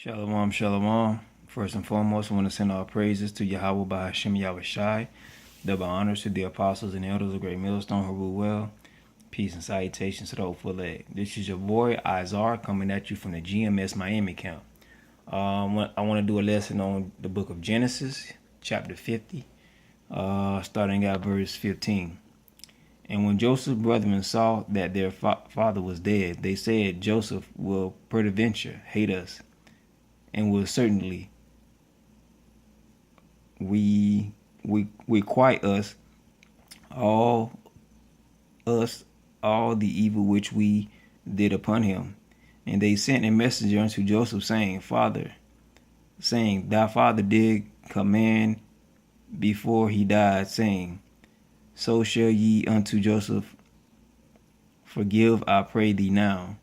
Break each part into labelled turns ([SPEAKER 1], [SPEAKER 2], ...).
[SPEAKER 1] Shalom, shalom. First and foremost, I want to send all praises to Yahweh by Hashem Yahushai. Double honors to the apostles and elders of Great Millstone who rule well. Peace and salutations to the hopeful leg. This is your boy Izar coming at you from the GMS Miami camp. I want to do a lesson on the book of Genesis, chapter 50, starting at verse 15. And when Joseph's brethren saw that their father was dead, they said, Joseph will peradventure hate us, and will certainly we requite all all the evil which we did upon him. And they sent a messenger unto Joseph, saying, Thy father did command before he died, saying, So shall ye unto Joseph forgive, I pray thee now,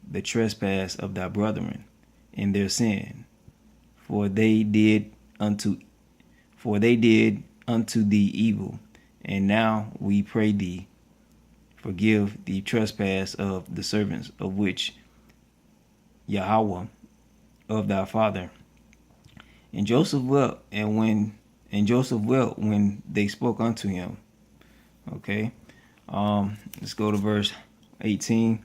[SPEAKER 1] the trespass of thy brethren in their sin, for they did unto thee evil, and now we pray thee forgive the trespass of the servants of which Yahweh of thy father. And Joseph wept, when they spoke unto him. Okay, let's go to verse 18.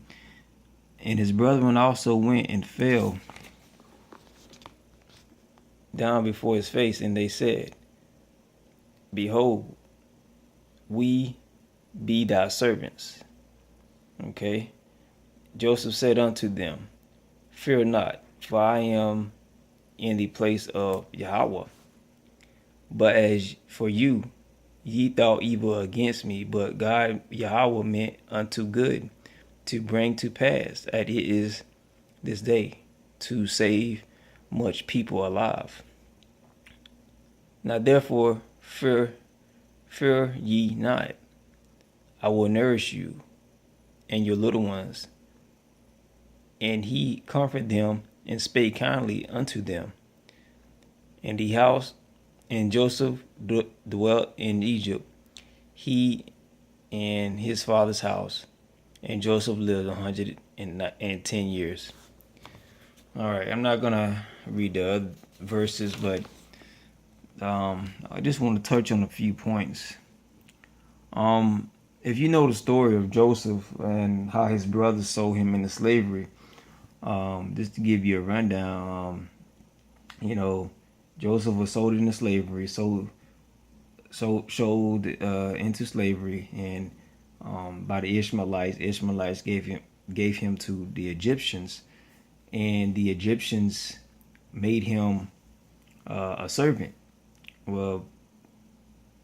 [SPEAKER 1] And his brethren also went and fell down before his face, and they said, Behold, we be thy servants. Okay. Joseph said unto them, Fear not, for I am in the place of Yahweh. But as for you, ye thought evil against me, but God Yahweh meant unto good, to bring to pass that it is this day, to save much people alive. Now therefore fear ye not. I will nourish you and your little ones. And he comforted them and spake kindly unto them. And the house and Joseph dwelt in Egypt, he and his father's house. And Joseph lived 110 years. All right, I'm not going to read the other verses, but I just want to touch on a few points. If you know the story of Joseph and how his brothers sold him into slavery, just to give you a rundown, Joseph was sold into slavery, sold into slavery, and by the Ishmaelites gave him to the Egyptians, and the Egyptians made him a servant. Well,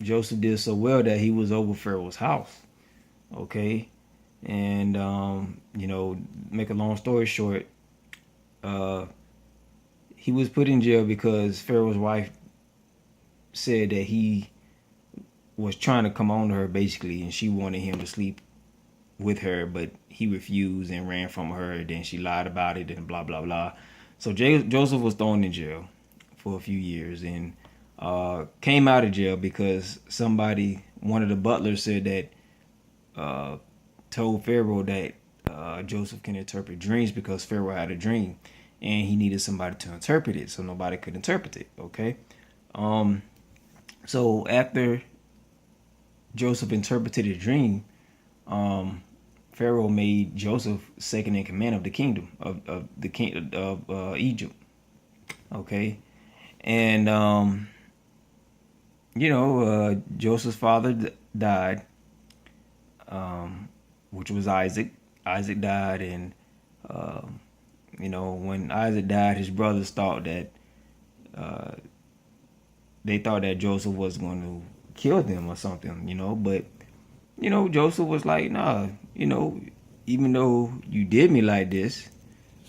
[SPEAKER 1] Joseph did so well that he was over Pharaoh's house. Okay, and make a long story short, he was put in jail because Pharaoh's wife said that he was trying to come on to her, basically, and she wanted him to sleep with her, but he refused and ran from her. Then she lied about it and blah blah blah. So Joseph was thrown in jail for a few years, and came out of jail because one of the butlers said that told Pharaoh that Joseph can interpret dreams, because Pharaoh had a dream and he needed somebody to interpret it, so nobody could interpret it. Okay, so after Joseph interpreted a dream, Pharaoh made Joseph second in command of the kingdom of Egypt. Okay, and Joseph's father died, which was Isaac. Isaac died, and when Isaac died, his brothers thought that Joseph was going to kill them or something, but Joseph was like, nah, even though you did me like this,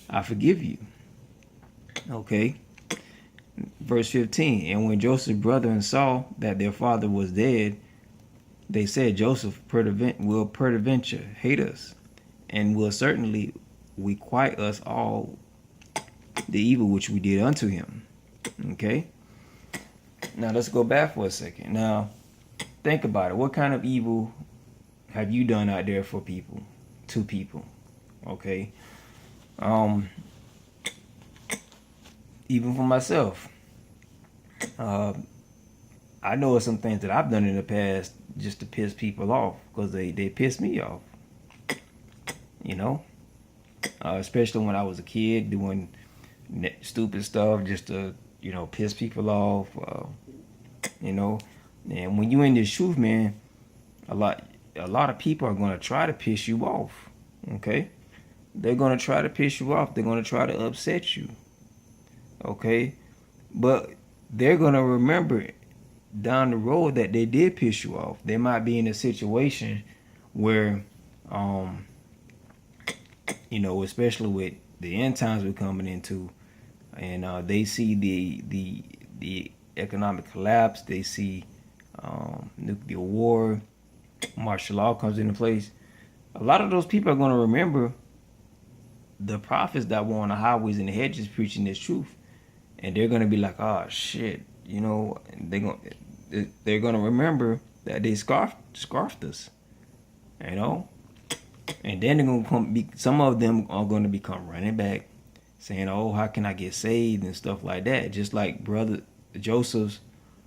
[SPEAKER 1] I forgive you. Okay. Verse 15, and when Joseph's brethren saw that their father was dead, they said, Joseph will peradventure hate us, and will certainly requite us all the evil which we did unto him. Okay, now let's go back for a second. Now think about it. What kind of evil have you done out there to people? Okay, even for myself, I know of some things that I've done in the past just to piss people off because they piss me off. You know, especially when I was a kid doing stupid stuff just to piss people off. You know, and when you in this truth, man, a lot of people are gonna try to piss you off. Okay, they're gonna try to piss you off. They're gonna try to upset you. Okay, but they're gonna remember down the road that they did piss you off. They might be in a situation where, especially with the end times we're coming into, and they see the economic collapse. They see nuclear war, martial law comes into place. A lot of those people are going to remember the prophets that were on the highways and the hedges preaching this truth, and they're going to be like, "Oh shit," they're going to remember that they scarfed us, and then they're going to some of them are going to become running back, saying, "Oh, how can I get saved?" and stuff like that. Just like Joseph's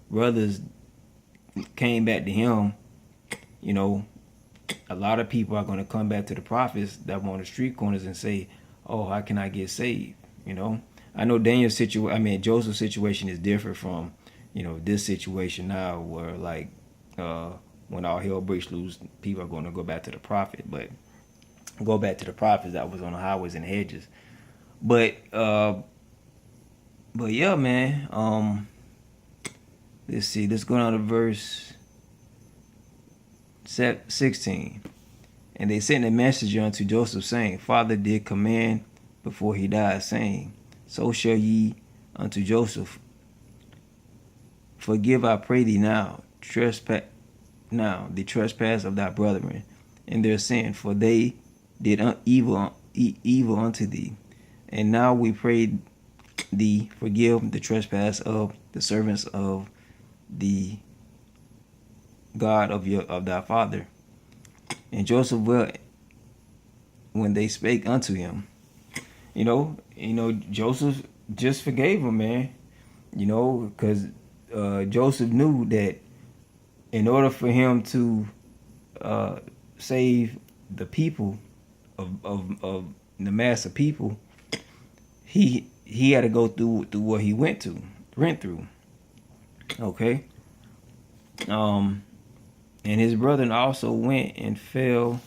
[SPEAKER 1] brothers came back to him, a lot of people are going to come back to the prophets that were on the street corners and say, "Oh, how can I get saved?" I know Joseph's situation is different from, this situation now, where like when all hell breaks loose, people are going to go back to the prophet, but go back to the prophets that was on the highways and hedges. But yeah, man. Let's see. Let's go down to verse 16. And they sent a messenger unto Joseph, saying, Father did command before he died, saying, So shall ye unto Joseph, forgive, I pray thee now, the trespass of thy brethren, and their sin, for they did evil unto thee. And now we pray thee, forgive the trespass of the servants of the God of thy father. And Joseph wept when they spake unto him. Joseph just forgave him, man. Because Joseph knew that in order for him to save the people of the mass of people, he had to go through what he went through. Okay. And his brethren also went and fell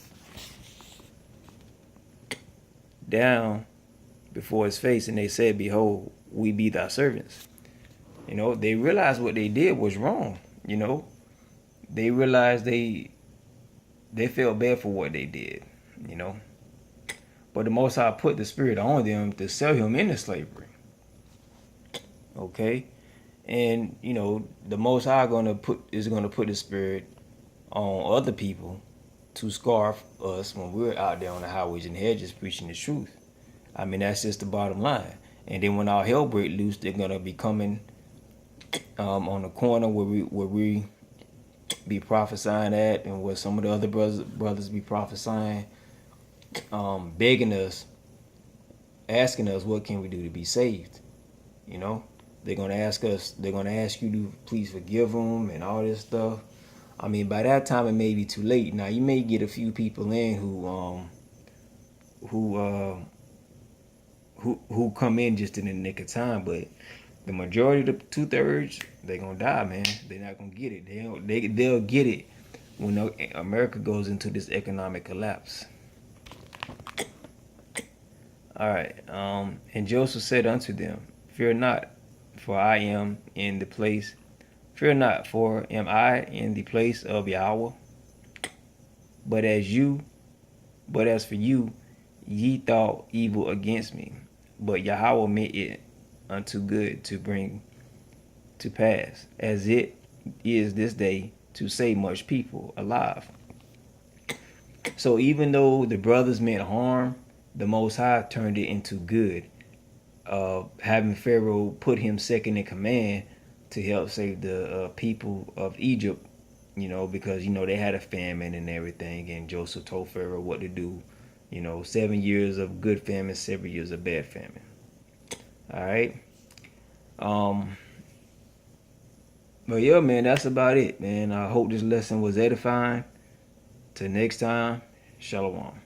[SPEAKER 1] down before his face, and they said, Behold, we be thy servants. They realized what they did was wrong. They realized they felt bad for what they did. But the Most High put the spirit on them to sell him into slavery. Okay, and the Most High is gonna put the spirit on other people to scarf us when we're out there on the highways and hedges preaching the truth. I mean, that's just the bottom line. And then when all hell break loose, they're gonna be coming on the corner where we be prophesying at, and where some of the other brothers be prophesying, begging us, asking us, what can we do to be saved? They're gonna ask you to please forgive them and all this stuff. I mean, by that time it may be too late. Now you may get a few people in who come in just in the nick of time, but the majority of the 2/3, they're gonna die, man. They're not gonna get it. They'll get it when America goes into this economic collapse. All right. And Joseph said unto them, Fear not, for I am in the place. Fear not, for am I in the place of Yahweh? But as for you, ye thought evil against me, but Yahweh meant it unto good to bring to pass, as it is this day, to save much people alive. So even though the brothers meant harm, the Most High turned it into good, having Pharaoh put him second in command to help save the people of Egypt, because they had a famine and everything, and Joseph told Pharaoh what to do. 7 years of good famine, 7 years of bad famine. All right. Um, but yeah, man, that's about it, man. I hope this lesson was edifying. Till next time, shalom.